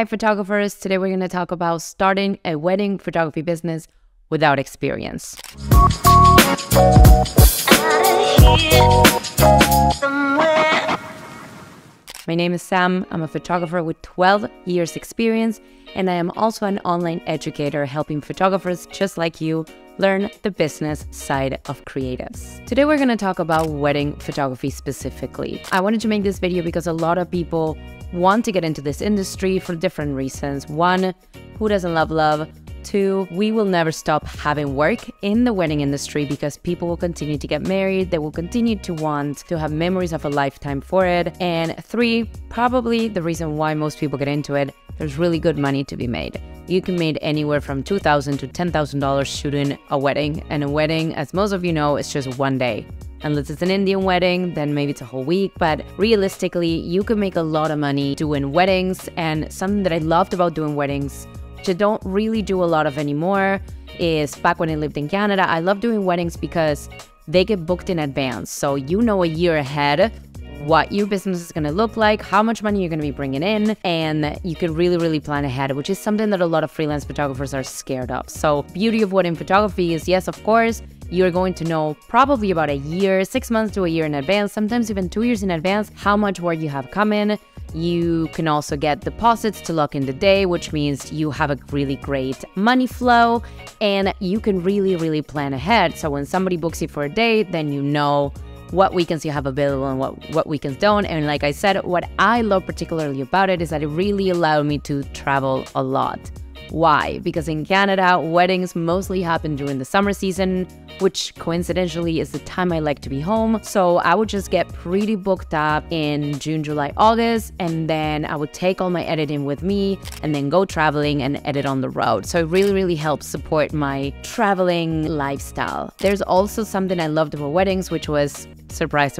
Hi photographers, today we're going to talk about starting a wedding photography business without experience. My name is Sam, I'm a photographer with 12 years experience, and I am also an online educator helping photographers just like you learn the business side of creatives. Today we're going to talk about wedding photography specifically. I wanted to make this video because a lot of people want to get into this industry for different reasons. One, who doesn't love love? Two, we will never stop having work in the wedding industry because people will continue to get married, they will continue to want to have memories of a lifetime for it. And three, probably the reason why most people get into it, there's really good money to be made. You can make anywhere from $2,000 to $10,000 shooting a wedding. And a wedding, as most of you know, is just one day. Unless it's an Indian wedding, then maybe it's a whole week. But realistically, you can make a lot of money doing weddings. And something that I loved about doing weddings, which I don't really do a lot of anymore, is back when I lived in Canada, I love doing weddings because they get booked in advance. So you know a year ahead what your business is going to look like, how much money you're going to be bringing in, and you can really plan ahead, which is something that a lot of freelance photographers are scared of. So beauty of wedding photography is, yes, of course, you're going to know probably about a year, 6 months to a year in advance, sometimes even 2 years in advance, how much work you have coming. You can also get deposits to lock in the day, which means you have a really great money flow and you can really plan ahead. So when somebody books you for a day, then you know what weekends you have available and what weekends don't. And like I said, what I love particularly about it is that it really allowed me to travel a lot. Why? Because in Canada, weddings mostly happen during the summer season, which coincidentally is the time I like to be home. So I would just get pretty booked up in June, July, August, and then I would take all my editing with me and then go traveling and edit on the road. So it really helps support my traveling lifestyle. There's also something I loved about weddings, which was, surprise,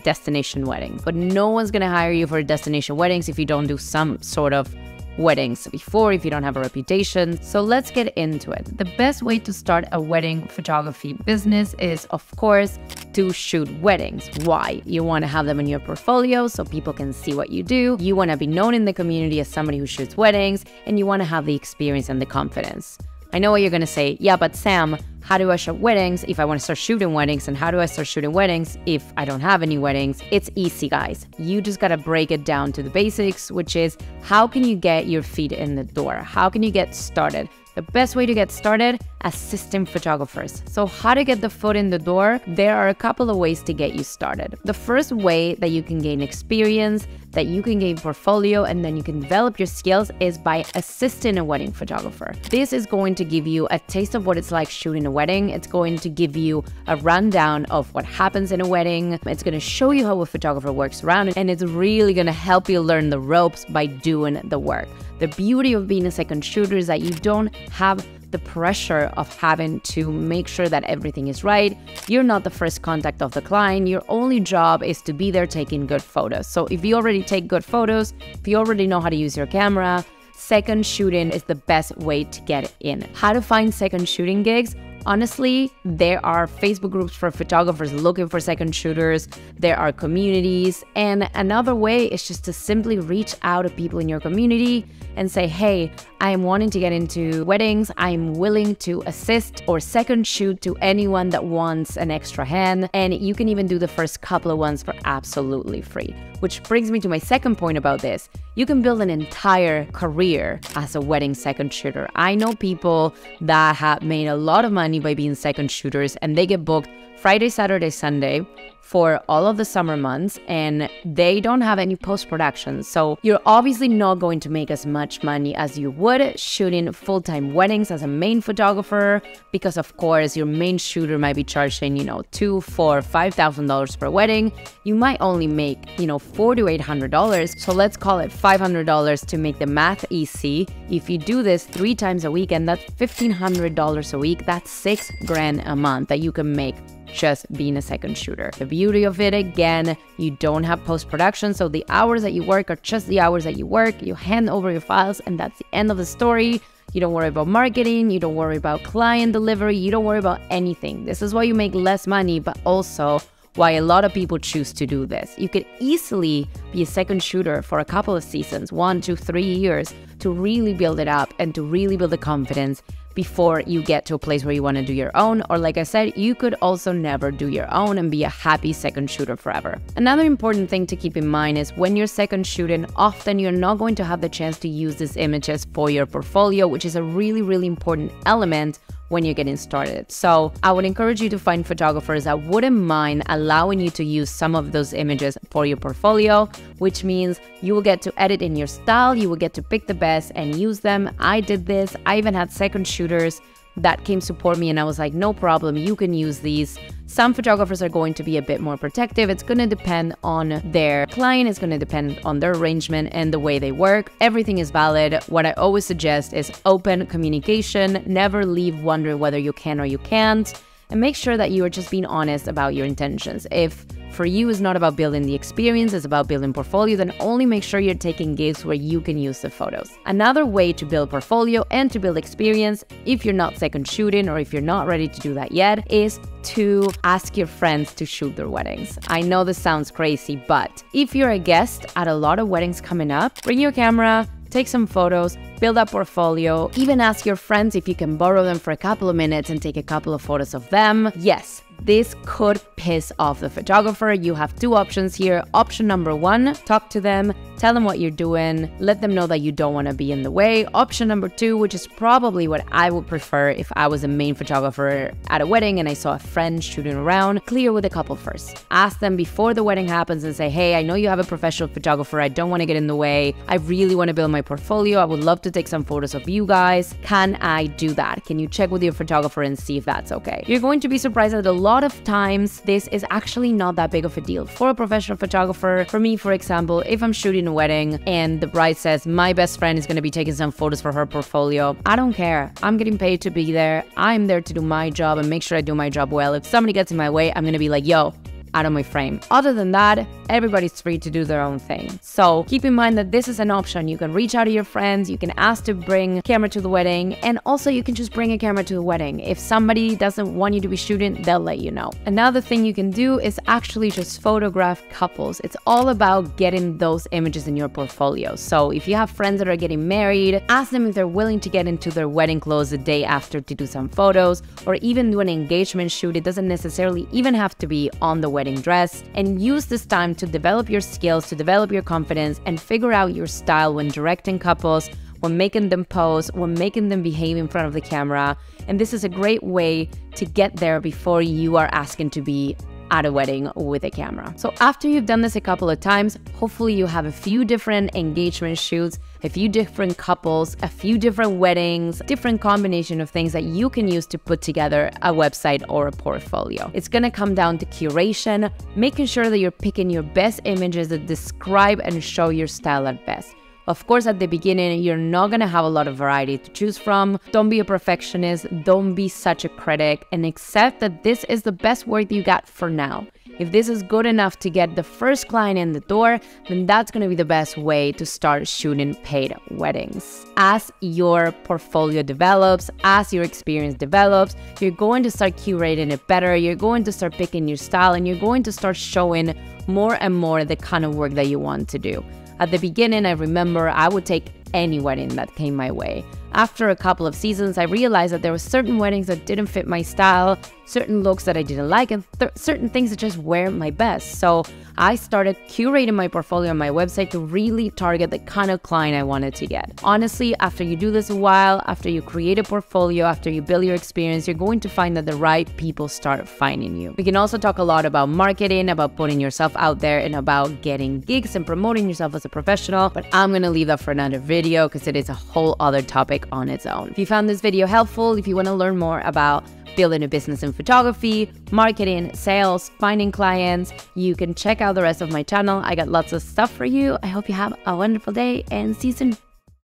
destination weddings. But no one's gonna hire you for destination weddings if you don't do some sort of weddings before, if you don't have a reputation. So let's get into it. The best way to start a wedding photography business is, of course, to shoot weddings. Why? You want to have them in your portfolio so people can see what you do. You want to be known in the community as somebody who shoots weddings, and you want to have the experience and the confidence. I know what you're going to say. Yeah, but Sam, how do I shoot weddings if I want to start shooting weddings? And how do I start shooting weddings if I don't have any weddings? It's easy, guys. You just got to break it down to the basics, which is how can you get your feet in the door? How can you get started? The best way to get started, assistant photographers. So how to get the foot in the door? There are a couple of ways to get you started. The first way that you can gain experience, that you can gain portfolio, and then you can develop your skills is by assisting a wedding photographer. This is going to give you a taste of what it's like shooting a wedding. It's going to give you a rundown of what happens in a wedding. It's going to show you how a photographer works around it, and it's really going to help you learn the ropes by doing the work. The beauty of being a second shooter is that you don't have the pressure of having to make sure that everything is right. You're not the first contact of the client. Your only job is to be there taking good photos. So if you already take good photos, if you already know how to use your camera, second shooting is the best way to get in. How to find second shooting gigs? Honestly, there are Facebook groups for photographers looking for second shooters. There are communities. And another way is just to simply reach out to people in your community and say, hey, I am wanting to get into weddings. I'm willing to assist or second shoot to anyone that wants an extra hand. And you can even do the first couple of ones for absolutely free. Which brings me to my second point about this. You can build an entire career as a wedding second shooter. I know people that have made a lot of money by being second shooters, and they get booked Friday, Saturday, Sunday for all of the summer months, and they don't have any post-production. So you're obviously not going to make as much money as you would shooting full-time weddings as a main photographer, because of course your main shooter might be charging, $2,000, $4,000, $5,000 per wedding. You might only make, $400 to $800. So let's call it $500 to make the math easy. If you do this 3 times a week, and that's $1,500 a week, that's $6,000 a month that you can make just being a second shooter. The beauty of it, again, you don't have post-production, so the hours that you work are just the hours that you work. You hand over your files and that's the end of the story. You don't worry about marketing, you don't worry about client delivery, you don't worry about anything. This is why you make less money, but also why a lot of people choose to do this. You could easily be a second shooter for a couple of seasons, 1, 2, 3 years, to really build it up and to really build the confidence before you get to a place where you want to do your own. Or like I said, you could also never do your own and be a happy second shooter forever. Another important thing to keep in mind is when you're second shooting, often you're not going to have the chance to use these images for your portfolio, which is a really, really important element when you're getting started. So I would encourage you to find photographers that wouldn't mind allowing you to use some of those images for your portfolio, which means you will get to edit in your style, you will get to pick the best and use them. I did this. I even had second shooters that came support me and I was like, no problem, you can use these. Some photographers are going to be a bit more protective. It's going to depend on their client. It's going to depend on their arrangement and the way they work. Everything is valid. What I always suggest is open communication. Never leave wondering whether you can or you can't. And make sure that you are just being honest about your intentions. If for you it's not about building the experience, it's about building portfolio, then only make sure you're taking gigs where you can use the photos. Another way to build portfolio and to build experience, if you're not second shooting or if you're not ready to do that yet, is to ask your friends to shoot their weddings. I know this sounds crazy, but if you're a guest at a lot of weddings coming up, bring your camera, take some photos, build a portfolio, even ask your friends if you can borrow them for a couple of minutes and take a couple of photos of them. Yes, this could piss off the photographer. You have two options here. Option number one, talk to them, tell them what you're doing, let them know that you don't want to be in the way. Option number two, which is probably what I would prefer if I was a main photographer at a wedding and I saw a friend shooting around, clear with a couple first. Ask them before the wedding happens and say, hey, I know you have a professional photographer. I don't want to get in the way. I really want to build my portfolio. I would love to take some photos of you guys. Can I do that? Can you check with your photographer and see if that's okay? You're going to be surprised that a lot of times this is actually not that big of a deal. For a professional photographer, for me, for example, if I'm shooting a wedding and the bride says my best friend is going to be taking some photos for her portfolio, I don't care. I'm getting paid to be there. I'm there to do my job and make sure I do my job well. If somebody gets in my way, I'm going to be like, yo, out of my frame. Other than that, everybody's free to do their own thing. So keep in mind that this is an option. You can reach out to your friends, you can ask to bring a camera to the wedding, and also you can just bring a camera to the wedding. If somebody doesn't want you to be shooting, they'll let you know. Another thing you can do is actually just photograph couples. It's all about getting those images in your portfolio. So if you have friends that are getting married, ask them if they're willing to get into their wedding clothes the day after to do some photos, or even do an engagement shoot. It doesn't necessarily even have to be on the wedding dress, and use this time to develop your skills, to develop your confidence, and figure out your style when directing couples, when making them pose, when making them behave in front of the camera. And this is a great way to get there before you are asking to be at a wedding with a camera. So after you've done this a couple of times, hopefully you have a few different engagement shoots, a few different couples, a few different weddings, different combination of things that you can use to put together a website or a portfolio. It's gonna come down to curation, making sure that you're picking your best images that describe and show your style at best. Of course, at the beginning, you're not going to have a lot of variety to choose from. Don't be a perfectionist. Don't be such a critic, and accept that this is the best work you got for now. If this is good enough to get the first client in the door, then that's going to be the best way to start shooting paid weddings. As your portfolio develops, as your experience develops, you're going to start curating it better. You're going to start picking your style, and you're going to start showing more and more the kind of work that you want to do. At the beginning, I remember I would take any wedding that came my way. After a couple of seasons, I realized that there were certain weddings that didn't fit my style, certain looks that I didn't like, and certain things that just weren't my best. So I started curating my portfolio on my website to really target the kind of client I wanted to get. Honestly, after you do this a while, after you create a portfolio, after you build your experience, you're going to find that the right people start finding you. We can also talk a lot about marketing, about putting yourself out there, and about getting gigs and promoting yourself as a professional, but I'm gonna leave that for another video because it is a whole other topic on its own. If you found this video helpful, if you want to learn more about building a business in photography, marketing, sales, finding clients, you can check out the rest of my channel. I got lots of stuff for you. I hope you have a wonderful day and see you soon.